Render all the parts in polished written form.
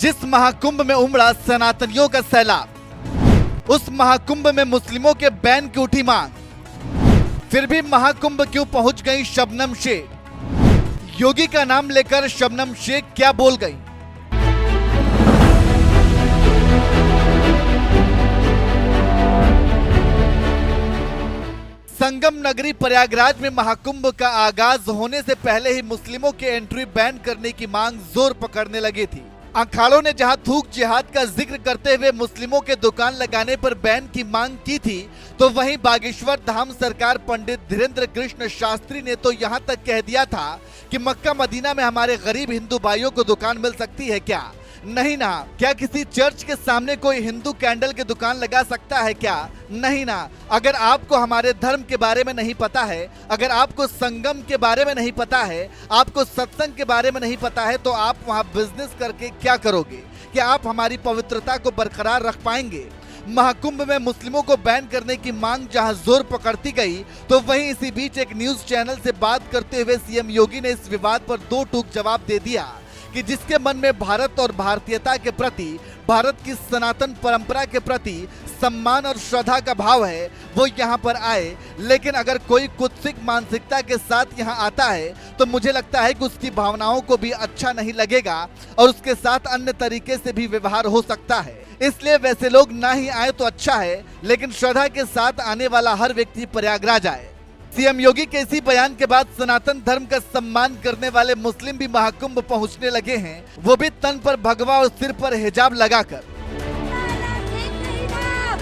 जिस महाकुंभ में उमड़ा सनातनियों का सैलाब, उस महाकुंभ में मुस्लिमों के बैन की उठी मांग, फिर भी महाकुंभ क्यों पहुंच गई शबनम शेख? योगी का नाम लेकर शबनम शेख क्या बोल गई? संगम नगरी प्रयागराज में महाकुंभ का आगाज होने से पहले ही मुस्लिमों के एंट्री बैन करने की मांग जोर पकड़ने लगी थी। अखाड़ों ने जहां थूक जिहाद का जिक्र करते हुए मुस्लिमों के दुकान लगाने पर बैन की मांग की थी, तो वहीं बागेश्वर धाम सरकार पंडित धीरेन्द्र कृष्ण शास्त्री ने तो यहां तक कह दिया था कि मक्का मदीना में हमारे गरीब हिंदू भाइयों को दुकान मिल सकती है क्या? नहीं ना। क्या किसी चर्च के सामने कोई हिंदू कैंडल की दुकान लगा सकता है क्या? नहीं ना। अगर आपको हमारे धर्म के बारे में नहीं पता है, अगर आपको संगम के बारे में नहीं पता है, आपको सत्संग के बारे में नहीं पता है, तो आप वहां बिजनेस करके क्या करोगे? क्या आप हमारी पवित्रता को बरकरार रख पाएंगे? महाकुंभ में मुस्लिमों को बैन करने की मांग जहां जोर पकड़ती गई, तो वहीं इसी बीच एक न्यूज चैनल से बात करते हुए सीएम योगी ने इस विवाद पर दो टूक जवाब दे दिया कि जिसके मन में भारत और भारतीयता के प्रति, भारत की सनातन परंपरा के प्रति सम्मान और श्रद्धा का भाव है, वो यहाँ पर आए। लेकिन अगर कोई कुत्सित मानसिकता के साथ यहाँ आता है, तो मुझे लगता है कि उसकी भावनाओं को भी अच्छा नहीं लगेगा और उसके साथ अन्य तरीके से भी व्यवहार हो सकता है। इसलिए वैसे लोग ना ही आए तो अच्छा है, लेकिन श्रद्धा के साथ आने वाला हर व्यक्ति प्रयागराज आए। सीएम योगी के इसी बयान के बाद सनातन धर्म का सम्मान करने वाले मुस्लिम भी महाकुंभ पहुंचने लगे हैं, वो भी तन पर भगवा और सिर पर हिजाब लगाकर।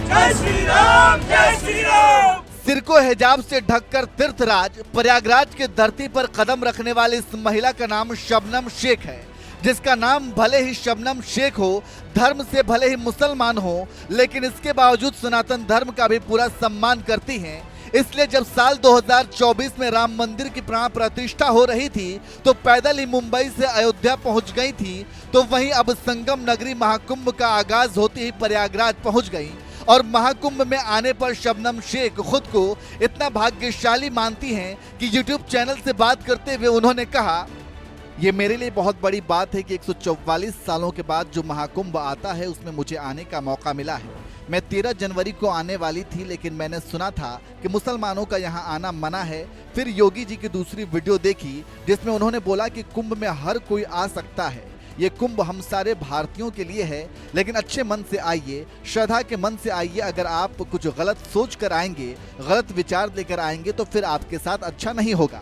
जय श्री राम, जय श्री राम। सिर को हिजाब से ढककर तीर्थराज प्रयागराज की धरती पर कदम रखने वाली इस महिला का नाम शबनम शेख है, जिसका नाम भले ही शबनम शेख हो, धर्म से भले ही मुसलमान हो, लेकिन इसके बावजूद सनातन धर्म का भी पूरा सम्मान करती हैं। इसलिए जब साल 2024 में राम मंदिर की प्राण प्रतिष्ठा हो रही थी, तो पैदल ही मुंबई से अयोध्या पहुंच गई थी, तो वहीं अब संगम नगरी महाकुंभ का आगाज होते ही प्रयागराज पहुंच गई। और महाकुंभ में आने पर शबनम शेख खुद को इतना भाग्यशाली मानती हैं कि यूट्यूब चैनल से बात करते हुए उन्होंने कहा, ये मेरे लिए बहुत बड़ी बात है कि 144 सालों के बाद जो महाकुंभ आता है, उसमें मुझे आने का मौका मिला है। मैं 13 जनवरी को आने वाली थी, लेकिन मैंने सुना था कि मुसलमानों का यहाँ आना मना है। फिर योगी जी की दूसरी वीडियो देखी, जिसमें उन्होंने बोला कि कुंभ में हर कोई आ सकता है, ये कुंभ हम सारे भारतीयों के लिए है, लेकिन अच्छे मन से आइए, श्रद्धा के मन से आइए। अगर आप कुछ गलत सोच कर आएंगे, गलत विचार लेकर आएंगे, तो फिर आपके साथ अच्छा नहीं होगा।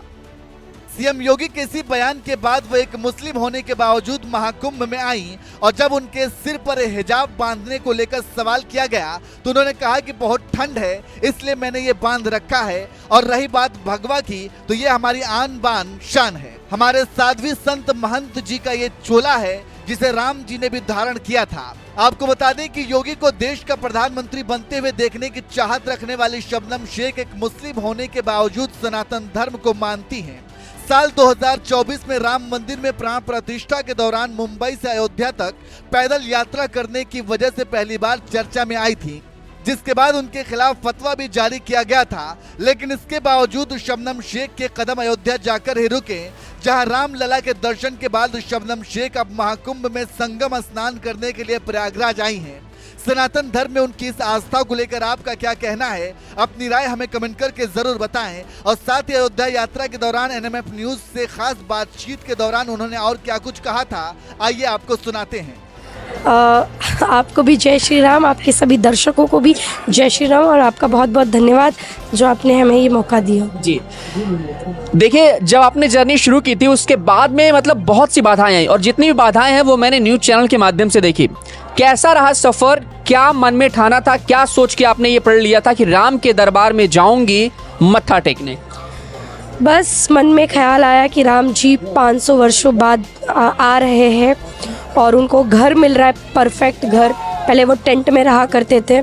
सीएम योगी के इसी बयान के बाद वो एक मुस्लिम होने के बावजूद महाकुंभ में आई, और जब उनके सिर पर हिजाब बांधने को लेकर सवाल किया गया, तो उन्होंने कहा कि बहुत ठंड है, इसलिए मैंने ये बांध रखा है। और रही बात भगवा की, तो ये हमारी आन बान शान है। हमारे साध्वी संत महंत जी का ये चोला है, जिसे राम जी ने भी धारण किया था। आपको बता दें कि योगी को देश का प्रधानमंत्री बनते हुए देखने की चाहत रखने वाली शबनम शेख एक मुस्लिम होने के बावजूद सनातन धर्म को मानती हैं। साल 2024 में राम मंदिर में प्राण प्रतिष्ठा के दौरान मुंबई से अयोध्या तक पैदल यात्रा करने की वजह से पहली बार चर्चा में आई थी, जिसके बाद उनके खिलाफ फतवा भी जारी किया गया था। लेकिन इसके बावजूद शबनम शेख के कदम अयोध्या जाकर ही रुके, जहां राम लला के दर्शन के बाद शबनम शेख अब महाकुंभ में संगम स्नान करने के लिए प्रयागराज आई हैं। सनातन धर्म में उनकी इस आस्था को लेकर आपका क्या कहना है? अपनी राय हमें कमेंट करके जरूर बताएं। और साथ ही अयोध्या यात्रा के दौरान एनएमएफ न्यूज से खास बातचीत के दौरान उन्होंने और क्या कुछ कहा था, आइए आपको सुनाते हैं। आपको भी जय श्री राम, आपके सभी दर्शकों को भी जय श्री राम, और आपका बहुत बहुत धन्यवाद जो आपने हमें ये मौका दिया। जी देखिए, जब आपने जर्नी शुरू की थी, उसके बाद में मतलब बहुत सी बाधाएं आई, और जितनी भी बाधाएं हैं वो मैंने न्यूज़ चैनल के माध्यम से देखी। कैसा रहा सफ़र? क्या मन में ठाना था, क्या सोच के आपने ये पढ़ लिया था कि राम के दरबार में जाऊंगी मत्था टेकने? बस मन में ख्याल आया कि राम जी 500 वर्षों बाद आ रहे हैं और उनको घर मिल रहा है, परफेक्ट घर। पहले वो टेंट में रहा करते थे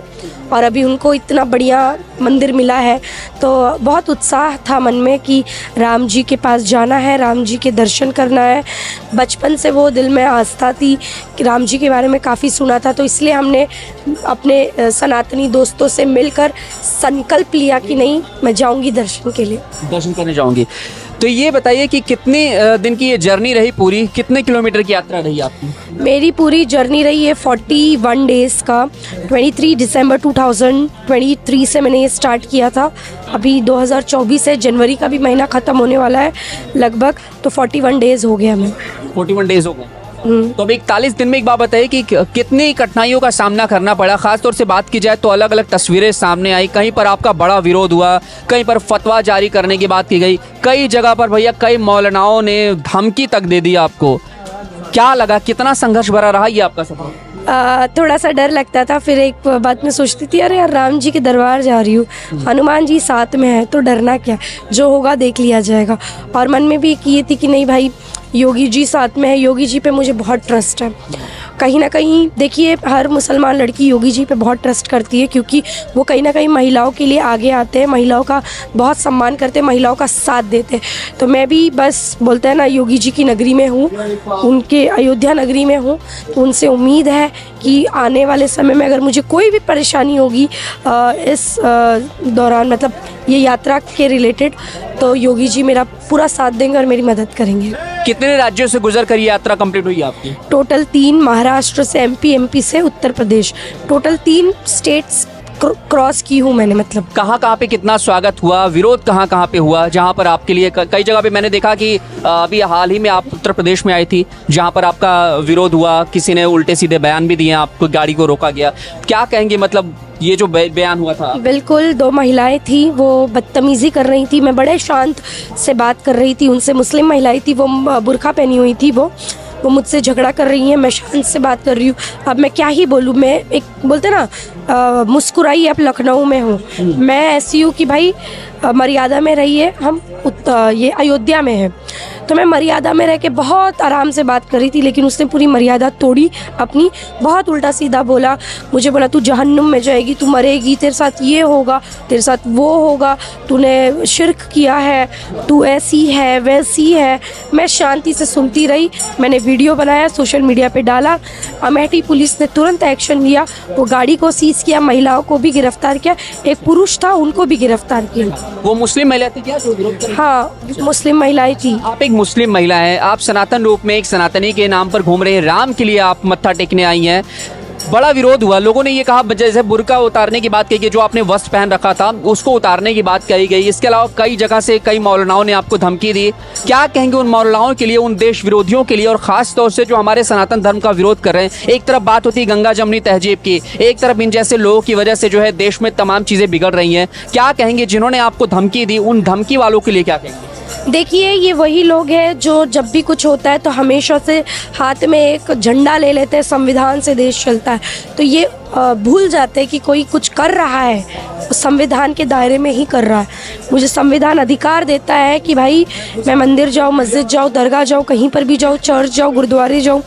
और अभी उनको इतना बढ़िया मंदिर मिला है, तो बहुत उत्साह था मन में कि राम जी के पास जाना है, राम जी के दर्शन करना है। बचपन से वो दिल में आस्था थी कि राम जी के बारे में काफ़ी सुना था, तो इसलिए हमने अपने सनातनी दोस्तों से मिलकर संकल्प लिया कि नहीं, मैं जाऊंगी दर्शन के लिए, दर्शन करने जाऊंगी। तो ये बताइए कि कितने दिन की ये जर्नी रही, पूरी कितने किलोमीटर की यात्रा रही आपकी? मेरी पूरी जर्नी रही है 41 डेज़ का। 23 दिसंबर 2023 से मैंने ये स्टार्ट किया था। अभी 2024 है, जनवरी का भी महीना ख़त्म होने वाला है लगभग, तो 41 डेज़ हो गया हमें। 41 डेज हो गए। तो अब 41 दिन में एक बात बताइए कि कितनी कठिनाइयों का सामना करना पड़ा। खास तौर से बात की जाए तो अलग अलग तस्वीरें सामने आई, कहीं पर आपका बड़ा विरोध हुआ, कहीं पर फतवा जारी करने की बात की गई, कई जगह पर भैया कई मौलानाओं ने धमकी तक दे दी आपको। क्या लगा, कितना संघर्ष भरा रहा ये आपका सफर? थोड़ा सा डर लगता था। फिर एक बात मैं सोचती थी, अरे यार राम जी के दरबार जा रही हूँ, हनुमान जी साथ में है, तो डरना क्या, जो होगा देख लिया जाएगा। और मन में भी एक ये थी कि नहीं भाई, योगी जी साथ में है, योगी जी पे मुझे बहुत ट्रस्ट है। कहीं ना कहीं देखिए, हर मुसलमान लड़की योगी जी पे बहुत ट्रस्ट करती है, क्योंकि वो कहीं ना कहीं महिलाओं के लिए आगे आते हैं, महिलाओं का बहुत सम्मान करते हैं, महिलाओं का साथ देते हैं। तो मैं भी बस बोलते हैं ना, योगी जी की नगरी में हूँ, उनके अयोध्या नगरी में हूँ, तो उनसे उम्मीद है कि आने वाले समय में अगर मुझे कोई भी परेशानी होगी इस दौरान, मतलब ये यात्रा के रिलेटेड, तो योगी जी मेरा पूरा साथ देंगे और मेरी मदद करेंगे। कितने राज्यों से गुजर कर ये यात्रा कंप्लीट हुई आपकी? टोटल 3, महाराष्ट्र से एमपी, एमपी से Uttar Pradesh, total 3 states cross की हूँ मैंने। मतलब कहाँ कहाँ पे कितना स्वागत हुआ, विरोध कहाँ कहाँ पे हुआ, जहाँ पर आपके लिए कई जगह पे मैंने देखा कि अभी हाल ही में आप उत्तर प्रदेश में आई थी, जहाँ पर आपका विरोध हुआ, किसी ने उल्टे सीधे बयान भी दिए, आपको गाड़ी को रोका गया। क्या कहेंगे, मतलब ये जो बयान हुआ था? बिल्कुल, 2 महिलाएं थी, वो बदतमीजी कर रही थी, मैं बड़े शांत से बात कर रही थी उनसे। मुस्लिम महिलाएं थी, वो बुर्का पहनी हुई थी, वो मुझसे झगड़ा कर रही हैं, मैं शांत से बात कर रही हूँ। अब मैं क्या ही बोलूँ, मैं एक बोलते ना मुस्कुराई अब लखनऊ में हूँ। मैं ऐसी हूँ कि भाई मर्यादा में रहिए, हम ये अयोध्या में है, तो मैं मर्यादा में रह के बहुत आराम से बात कर रही थी, लेकिन उसने पूरी मर्यादा तोड़ी अपनी, बहुत उल्टा सीधा बोला। मुझे बोला तू जहन्नुम में जाएगी, तू मरेगी, तेरे साथ ये होगा, तेरे साथ वो होगा, तूने शिर्क किया है, तू ऐसी है वैसी है। मैं शांति से सुनती रही, मैंने वीडियो बनाया, सोशल मीडिया पे डाला। अमेठी पुलिस ने तुरंत एक्शन लिया, वो गाड़ी को सीज किया, महिलाओं को भी गिरफ्तार किया, एक पुरुष था उनको भी गिरफ्तार किया। वो मुस्लिम महिला थी क्या? हाँ, मुस्लिम महिलाएं थी। आप एक मुस्लिम महिला हैं, आप सनातन रूप में एक सनातनी के नाम पर घूम रहे हैं, राम के लिए आप मत्था टेकने आई हैं। बड़ा विरोध हुआ, लोगों ने ये कहा, जैसे बुर्का उतारने की बात कही गई, जो आपने वस्त्र पहन रखा था उसको उतारने की बात कही गई। इसके अलावा कई जगह से कई मौलानाओं ने आपको धमकी दी। क्या कहेंगे उन मौलानाओं के लिए, उन देश विरोधियों के लिए, और खास तौर से जो हमारे सनातन धर्म का विरोध कर रहे हैं? एक तरफ बात होती है गंगा जमनी तहजीब की, एक तरफ इन जैसे लोगों की वजह से जो है देश में तमाम चीज़ें बिगड़ रही हैं। क्या कहेंगे जिन्होंने आपको धमकी दी, उन धमकी वालों के लिए क्या कहेंगे? देखिए, ये वही लोग हैं जो जब भी कुछ होता है तो हमेशा से हाथ में एक झंडा ले लेते हैं, संविधान से देश चलता है, तो ये भूल जाते हैं कि कोई कुछ कर रहा है संविधान के दायरे में ही कर रहा है। मुझे संविधान अधिकार देता है कि भाई मैं मंदिर जाऊँ, मस्जिद जाऊँ, दरगाह जाऊँ, कहीं पर भी जाऊँ, चर्च जाऊँ, गुरुद्वारे जाऊँ,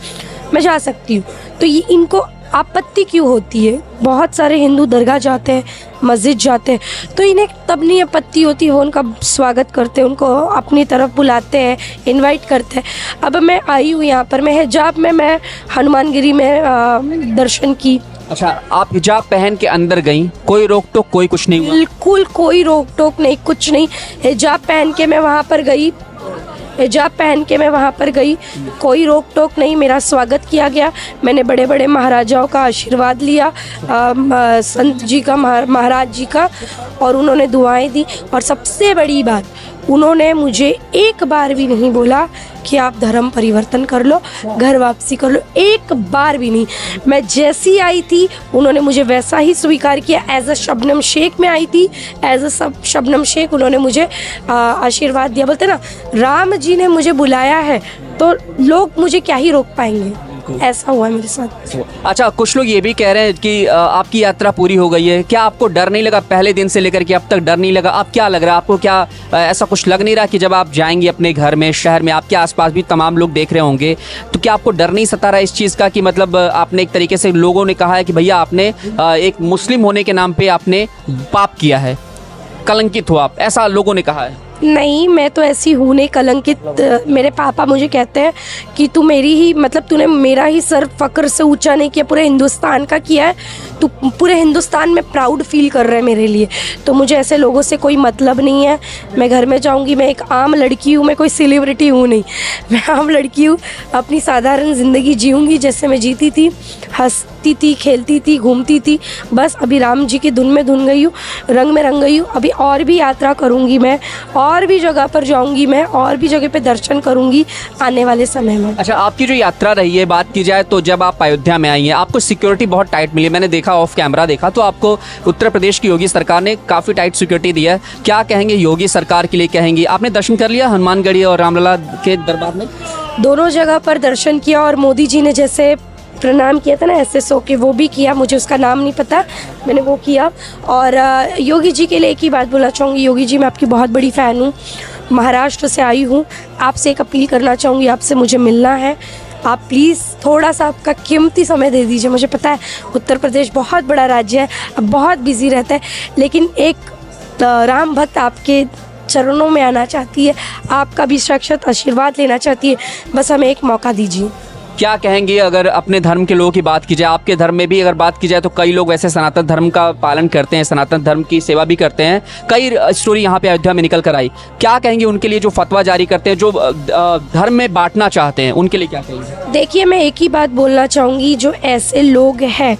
मैं जा सकती हूँ। तो ये इनको आपत्ति क्यों होती है? बहुत सारे हिंदू दरगाह जाते हैं, मस्जिद जाते हैं, तो इन्हें तब नहीं आपत्ति होती, वो उनका स्वागत करते हैं, उनको अपनी तरफ बुलाते हैं, इनवाइट करते हैं। अब मैं आई हूँ यहाँ पर, मैं हिजाब में, मैं हनुमानगिरी में दर्शन की। अच्छा, आप हिजाब पहन के अंदर गई, कोई रोक टोक, कोई कुछ नहीं हुआ? बिल्कुल कोई रोक टोक नहीं, कुछ नहीं। हिजाब पहन के मैं वहाँ पर गई, हिजाब पहन के मैं वहाँ पर गई, कोई रोक टोक नहीं, मेरा स्वागत किया गया। मैंने बड़े बड़े महाराजाओं का आशीर्वाद लिया, संत जी का, महाराज जी का, और उन्होंने दुआएं दी। और सबसे बड़ी बात, उन्होंने मुझे एक बार भी नहीं बोला कि आप धर्म परिवर्तन कर लो, घर वापसी कर लो, एक बार भी नहीं। मैं जैसी आई थी उन्होंने मुझे वैसा ही स्वीकार किया। एज अ शबनम शेख में आई थी, एज अ शबनम शेख उन्होंने मुझे आशीर्वाद दिया। बोलते ना, राम जी ने मुझे बुलाया है तो लोग मुझे क्या ही रोक पाएंगे, ऐसा हुआ है मेरे साथ। अच्छा, कुछ लोग ये भी कह रहे हैं कि आपकी यात्रा पूरी हो गई है, क्या आपको डर नहीं लगा? पहले दिन से लेकर के अब तक डर नहीं लगा? अब क्या लग रहा है आपको? क्या ऐसा कुछ लग नहीं रहा कि जब आप जाएंगे अपने घर में, शहर में, आपके आसपास भी तमाम लोग देख रहे होंगे, तो क्या आपको डर नहीं सता रहा इस चीज़ का कि मतलब आपने एक तरीके से, लोगों ने कहा है कि भैया आपने एक मुस्लिम होने के नाम पे आपने पाप किया है, कलंकित हो आप, ऐसा लोगों ने कहा है? नहीं, मैं तो ऐसी हूँ नहीं कलंकित। मेरे पापा मुझे कहते हैं कि तू मेरी ही, मतलब तूने मेरा ही सर फक्र से ऊंचा नहीं किया, पूरे हिंदुस्तान का किया है, तो पूरे हिंदुस्तान में प्राउड फील कर रहे हैं मेरे लिए। तो मुझे ऐसे लोगों से कोई मतलब नहीं है। मैं घर में जाऊंगी, मैं एक आम लड़की हूँ, मैं कोई सेलिब्रिटी हूँ नहीं, मैं आम लड़की हूँ, अपनी साधारण ज़िंदगी जीऊँगी जैसे मैं जीती थी, हंसती थी, खेलती थी, घूमती थी। बस अभी राम जी की धुन में धुन गई हूँ, रंग में रंग गई हूँ। अभी और भी यात्रा करूँगी मैं, और भी जगह पर जाऊँगी मैं, और भी जगह पे दर्शन करूँगी आने वाले समय में। अच्छा, आपकी जो यात्रा रही है, बात की जाए तो जब आप अयोध्या में आई हैं आपको सिक्योरिटी बहुत टाइट मिली। मैंने देखा, ऑफ कैमरा देखा, तो आपको उत्तर प्रदेश की योगी सरकार ने काफ़ी टाइट सिक्योरिटी दिया है। क्या कहेंगे योगी सरकार के लिए? कहेंगे आपने दर्शन कर लिया हनुमानगढ़ी और रामलला के दरबार में? दोनों जगह पर दर्शन किया, और मोदी जी ने जैसे प्रणाम किया था ना SSO के, वो भी किया। मुझे उसका नाम नहीं पता, मैंने वो किया। और योगी जी के लिए एक ही बात बोलना चाहूँगी, योगी जी मैं आपकी बहुत बड़ी फ़ैन हूँ, महाराष्ट्र से आई हूँ। आपसे एक अपील करना चाहूँगी, आपसे मुझे मिलना है। आप प्लीज़ थोड़ा सा आपका कीमती समय दे दीजिए। मुझे पता है उत्तर प्रदेश बहुत बड़ा राज्य है, अब बहुत बिजी रहता है, लेकिन एक राम भक्त आपके चरणों में आना चाहती है, आपका भी साक्षात आशीर्वाद लेना चाहती है। बस हमें एक मौका दीजिए। क्या कहेंगे अगर अपने धर्म के लोगों की बात की जाए? आपके धर्म में भी अगर बात की जाए तो कई लोग वैसे सनातन धर्म का पालन करते हैं, सनातन धर्म की सेवा भी करते हैं। कई स्टोरी यहाँ पे अयोध्या में निकल कर आई। क्या कहेंगे उनके लिए जो फतवा जारी करते हैं, जो धर्म में बांटना चाहते हैं, उनके लिए क्या कहेंगे? देखिए, मैं एक ही बात बोलना चाहूँगी, जो ऐसे लोग हैं,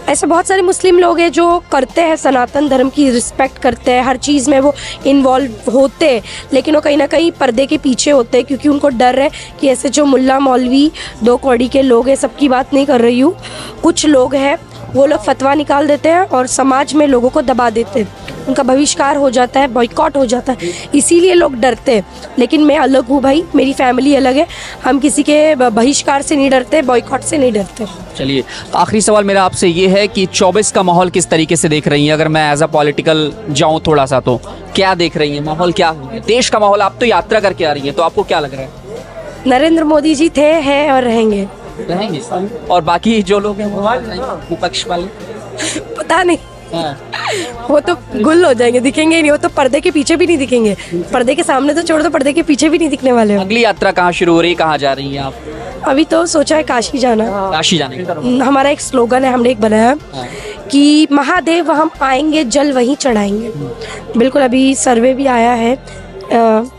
ऐसे बहुत सारे मुस्लिम लोग हैं जो करते हैं, सनातन धर्म की रिस्पेक्ट करते हैं, हर चीज़ में वो इन्वॉल्व होते हैं, लेकिन वो कहीं ना कहीं पर्दे के पीछे होते हैं, क्योंकि उनको डर है कि ऐसे जो मुल्ला मौलवी दो कौड़ी के लोग हैं, सबकी बात नहीं कर रही हूँ, कुछ लोग हैं वो लोग फतवा निकाल देते हैं और समाज में लोगों को दबा देते हैं, उनका बहिष्कार हो जाता है, बॉयकॉट हो जाता है, इसीलिए लोग डरते हैं। लेकिन मैं अलग हूँ भाई, मेरी फैमिली अलग है, हम किसी के बहिष्कार से नहीं डरते, बॉयकॉट से नहीं डरते। चलिए, आखिरी सवाल मेरा आपसे ये है कि 24 का माहौल किस तरीके से देख रही हैं? अगर मैं एज अ पॉलिटिकल जाऊँ थोड़ा सा, तो क्या देख रही हैं? माहौल क्या है देश का माहौल? आप तो यात्रा करके आ रही हैं, तो आपको क्या लग रहा है? नरेंद्र मोदी जी थे, हैं और रहेंगे। और बाकी जो लोग हैं विपक्ष वाले, पता नहीं, वो तो गुल हो जाएंगे, दिखेंगे ही नहीं। वो तो पर्दे के पीछे भी नहीं दिखेंगे, पर्दे के सामने तो छोड़ दो, पर्दे के पीछे भी नहीं दिखने वाले। अगली यात्रा कहाँ शुरू हो रही है, कहाँ जा रही हैं आप? अभी तो सोचा है काशी जाना। काशी जाने का हमारा एक स्लोगन है, हमने एक बनाया कि महादेव हम आएंगे, जल वहीं चढ़ाएंगे। बिल्कुल, अभी सर्वे भी आया है,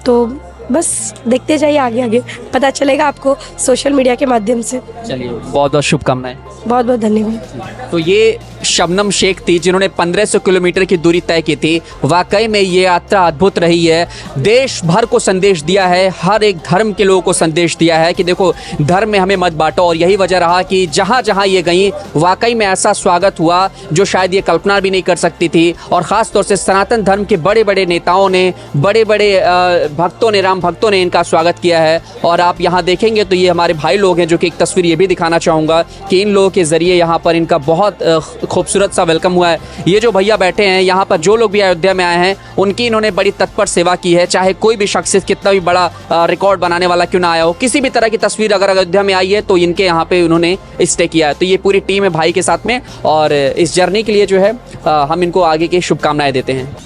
तो बस देखते जाइए, आगे आगे पता चलेगा आपको सोशल मीडिया के माध्यम से। चलिए, बहुत बहुत शुभकामनाएं। बहुत बहुत धन्यवाद। तो ये शबनम शेख थी जिन्होंने 1500 किलोमीटर की दूरी तय की थी। वाकई में ये यात्रा अद्भुत रही है, देश भर को संदेश दिया है, हर एक धर्म के लोगों को संदेश दिया है कि देखो, धर्म में हमें मत बांटो। और यही वजह रहा कि जहाँ जहाँ ये गई, वाकई में ऐसा स्वागत हुआ जो शायद ये कल्पना भी नहीं कर सकती थी। और ख़ास तौर से सनातन धर्म के बड़े बड़े नेताओं ने, बड़े बड़े भक्तों ने, राम भक्तों ने इनका स्वागत किया है। और आप यहाँ देखेंगे तो ये हमारे भाई लोग हैं, जो कि एक तस्वीर ये भी दिखाना चाहूँगा कि इन लोगों के ज़रिए यहाँ पर इनका बहुत खूबसूरत सा वेलकम हुआ है। ये जो भैया बैठे हैं यहाँ पर, जो लोग भी अयोध्या में आए हैं, उनकी इन्होंने बड़ी तत्पर सेवा की है। चाहे कोई भी शख्स कितना भी बड़ा रिकॉर्ड बनाने वाला क्यों ना आया हो, किसी भी तरह की तस्वीर अगर अयोध्या में आई है तो इनके यहाँ पे उन्होंने स्टे किया है। तो ये पूरी टीम है भाई के साथ में, और इस जर्नी के लिए जो है हम इनको आगे की शुभकामनाएं देते हैं।